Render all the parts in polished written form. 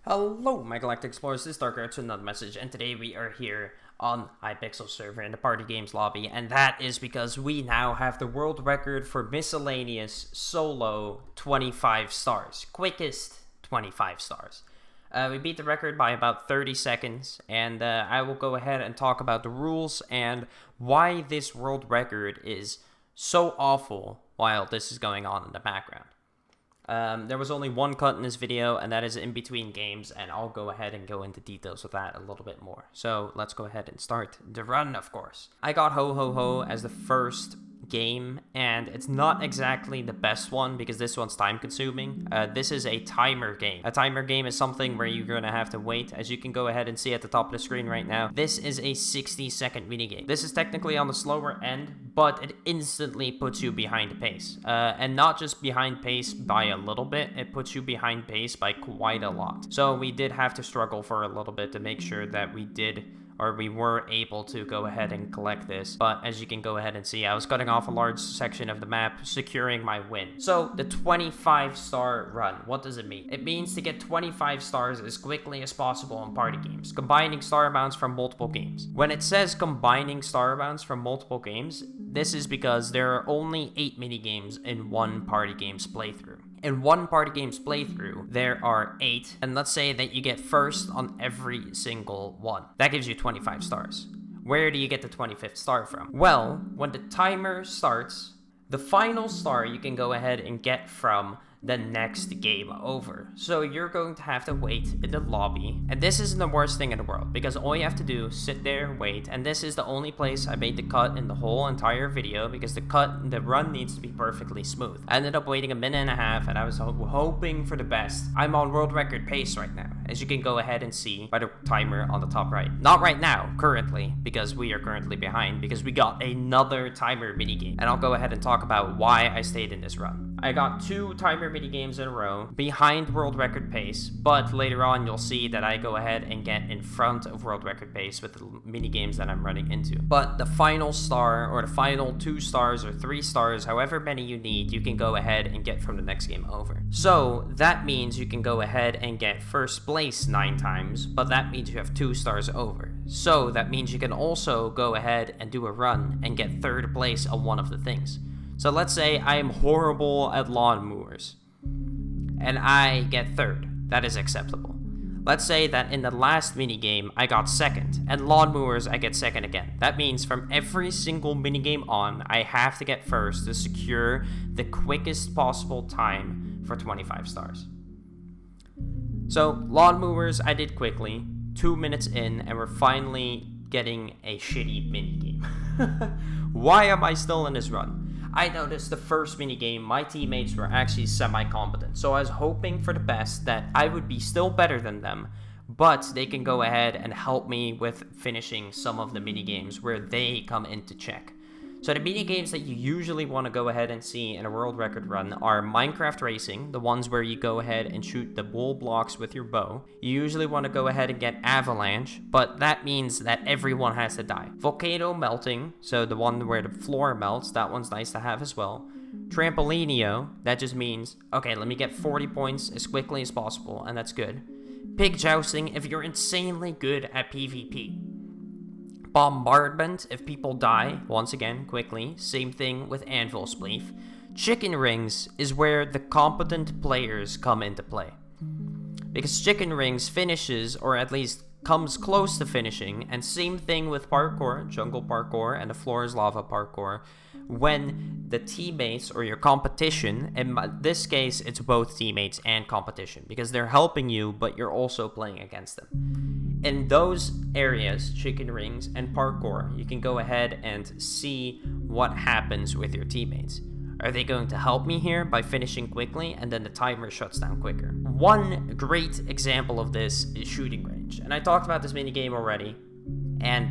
Hello, my Galactic Explorers, this is DarkArts with another message, and today we are here on Hypixel server in the Party Games lobby, and that is because we now have the world record for Miscellaneous solo 25 stars. Quickest 25 stars. We beat the record by about 30 seconds, and I will go ahead and talk about the rules and why this world record is so awful while this is going on in the background. There was only one cut in this video, and that is in between games, and I'll go ahead and go into details of that a little bit more. So let's go ahead and start the run, of course. I got Ho Ho Ho as the first game, and it's not exactly the best one because this one's time consuming. This is a timer game. A timer game is something where you're gonna have to wait. As you can go ahead and see at the top of the screen right now, this is a 60-second minigame. This is technically on the slower end, but it instantly puts you behind pace. And not just behind pace by a little bit, it puts you behind pace by quite a lot. So we did have to struggle for a little bit to make sure that we were able to go ahead and collect this. But as you can go ahead and see, I was cutting off a large section of the map, securing my win. So the 25-star run, what does it mean? It means to get 25 stars as quickly as possible in party games, combining star amounts from multiple games. When it says combining star amounts from multiple games, this is because there are only 8 minigames in one party game's playthrough. In one party game's playthrough, there are 8, and let's say that you get first on every single one. That gives you 25 stars. Where do you get the 25th star from? Well, when the timer starts, the final star you can go ahead and get from the next game over. So you're going to have to wait in the lobby, and this isn't the worst thing in the world because all you have to do is sit there, wait, and this is the only place I made the cut in the whole entire video because the run needs to be perfectly smooth. I ended up waiting a minute and a half, and I was hoping for the best. I'm on world record pace right now, as you can go ahead and see by the timer on the top right. Not right now, currently, because we are currently behind because we got another timer minigame, and I'll go ahead and talk about why I stayed in this run. I got 2 timer minigames in a row behind world record pace, but later on you'll see that I go ahead and get in front of world record pace with the minigames that I'm running into. But the final star, or the final 2 stars or 3 stars, however many you need, you can go ahead and get from the next game over. So that means you can go ahead and get first place 9 times, but that means you have 2 stars over. So that means you can also go ahead and do a run and get 3rd place on one of the things. So let's say I am horrible at lawnmowers, and I get 3rd. That is acceptable. Let's say that in the last minigame, I got 2nd, and lawnmowers, I get 2nd again. That means from every single minigame on, I have to get first to secure the quickest possible time for 25 stars. So lawnmowers, I did quickly, 2 minutes in, and we're finally getting a shitty minigame. Why am I still in this run? I noticed the first minigame, my teammates were actually semi-competent, so I was hoping for the best that I would be still better than them, but they can go ahead and help me with finishing some of the minigames where they come into check. So the minigames that you usually want to go ahead and see in a world record run are Minecraft Racing, the ones where you go ahead and shoot the wool blocks with your bow. You usually want to go ahead and get Avalanche, but that means that everyone has to die. Volcano Melting, so the one where the floor melts, that one's nice to have as well. Trampolinio, that just means, okay, let me get 40 points as quickly as possible, and that's good. Pig Jousting, if you're insanely good at PvP. Bombardment, if people die, once again, quickly. Same thing with Anvil Spleef. Chicken Rings is where the competent players come into play. Because Chicken Rings finishes, or at least comes close to finishing, and same thing with parkour, jungle parkour, and the floor is lava parkour, when the teammates, or your competition, in this case, it's both teammates and competition, because they're helping you, but you're also playing against them. In those areas, chicken rings and parkour, you can go ahead and see what happens with your teammates. Are they going to help me here by finishing quickly, and then the timer shuts down quicker? One great example of this is shooting range, and I talked about this minigame already, and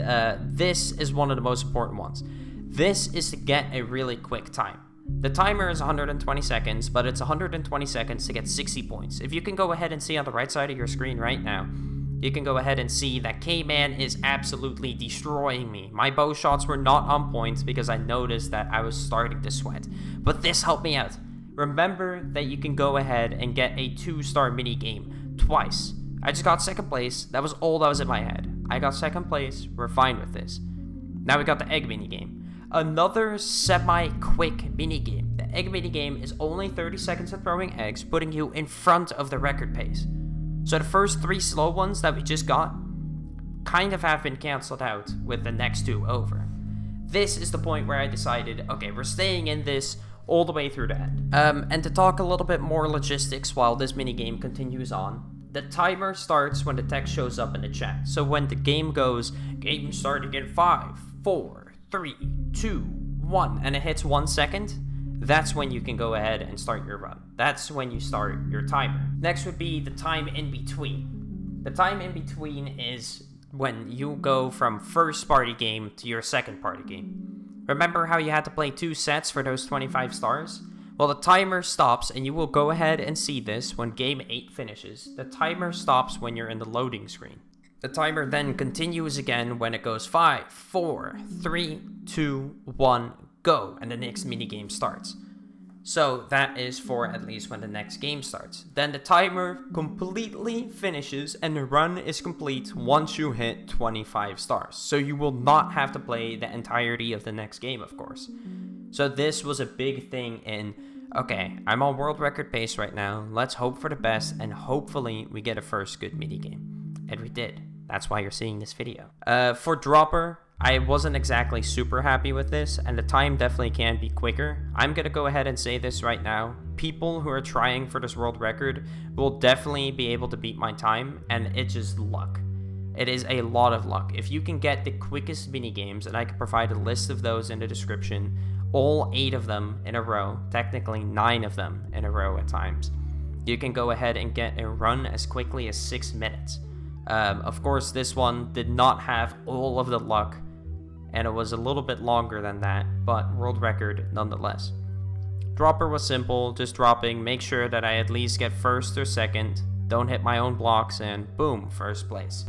this is one of the most important ones. This is to get a really quick time. The timer is 120 seconds, but it's 120 seconds to get 60 points. If you can go ahead and see on the right side of your screen right now, you can go ahead and see that K-Man is absolutely destroying me. My bow shots were not on point because I noticed that I was starting to sweat. But this helped me out. Remember that you can go ahead and get a 2-star minigame twice. I just got second place. That was all that was in my head. I got second place. We're fine with this. Now we got the egg minigame. Another semi-quick minigame. The egg minigame is only 30 seconds of throwing eggs, putting you in front of the record pace. So the first 3 slow ones that we just got kind of have been cancelled out with the next 2 over. This is the point where I decided, okay, we're staying in this all the way through the end. And to talk a little bit more logistics while this minigame continues on, the timer starts when the text shows up in the chat. So when the game goes, game starting in 5, 4, 3, 2, 1, and it hits 1 second, that's when you can go ahead and start your run. That's when you start your timer. Next would be the time in between. The time in between is when you go from first party game to your second party game. Remember how you had to play 2 sets for those 25 stars? Well, the timer stops, and you will go ahead and see this when game 8 finishes. The timer stops when you're in the loading screen. The timer then continues again when it goes 5, 4, 3, 2, 1, go, and the next minigame starts. So that is for at least when the next game starts. Then the timer completely finishes and the run is complete once you hit 25 stars. So you will not have to play the entirety of the next game, of course. So this was a big thing in, okay, I'm on world record pace right now. Let's hope for the best and hopefully we get a first good minigame. And we did. That's why you're seeing this video. For Dropper, I wasn't exactly super happy with this, and the time definitely can be quicker. I'm gonna go ahead and say this right now. People who are trying for this world record will definitely be able to beat my time, and it's just luck. It is a lot of luck. If you can get the quickest minigames, and I can provide a list of those in the description, all 8 of them in a row, technically 9 of them in a row at times, you can go ahead and get a run as quickly as 6 minutes. Of course, this one did not have all of the luck, and it was a little bit longer than that, but world record nonetheless. Dropper was simple, just dropping, make sure that I at least get first or second, don't hit my own blocks, and boom, first place.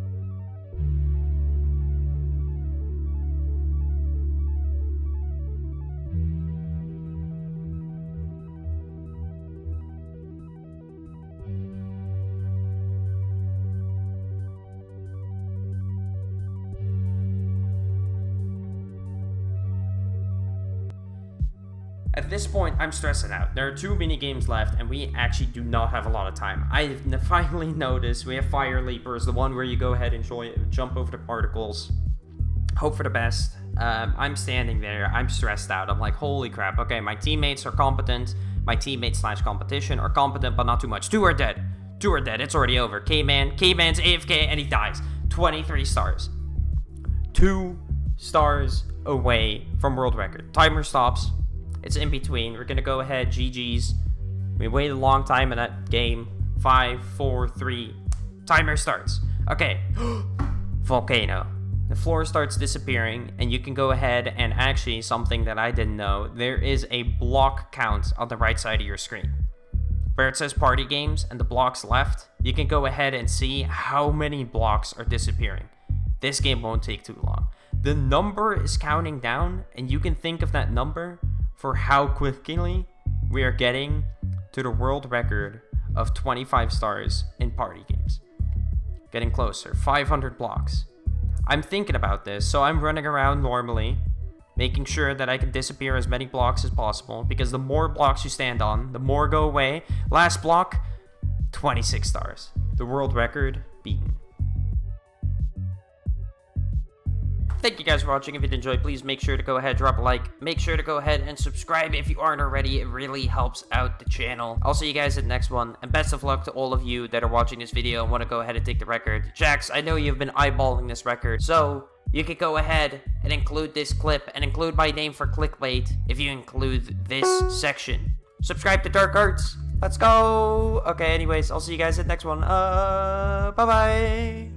At this point, I'm stressing out. There are 2 minigames left, and we actually do not have a lot of time. I finally noticed we have Fire Leapers, the one where you go ahead and jump over the particles. Hope for the best. I'm standing there. I'm stressed out. I'm like, holy crap. Okay, my teammates are competent. My teammates / competition are competent, but not too much. 2 are dead. 2 are dead. It's already over. K-Man's AFK, and he dies. 23 stars. 2 stars away from world record. Timer stops. It's in between. We're gonna go ahead, GG's. We waited a long time in that game. 5, 4, 3. Timer starts. Okay. Volcano. The floor starts disappearing, and you can go ahead and actually, something that I didn't know, there is a block count on the right side of your screen. Where it says party games and the blocks left, you can go ahead and see how many blocks are disappearing. This game won't take too long. The number is counting down, and you can think of that number for how quickly we are getting to the world record of 25 stars in party games. Getting closer, 500 blocks. I'm thinking about this, so I'm running around normally, making sure that I can disappear as many blocks as possible, because the more blocks you stand on, the more go away. Last block, 26 stars. The world record beaten. Thank you guys for watching. If you did enjoy, please make sure to go ahead, drop a like. Make sure to go ahead and subscribe if you aren't already. It really helps out the channel. I'll see you guys at the next one. And best of luck to all of you that are watching this video and want to go ahead and take the record. Jax, I know you've been eyeballing this record, so you could go ahead and include this clip and include my name for clickbait if you include this section. Subscribe to DarkArts. Let's go. Okay, anyways, I'll see you guys at the next one. Bye-bye.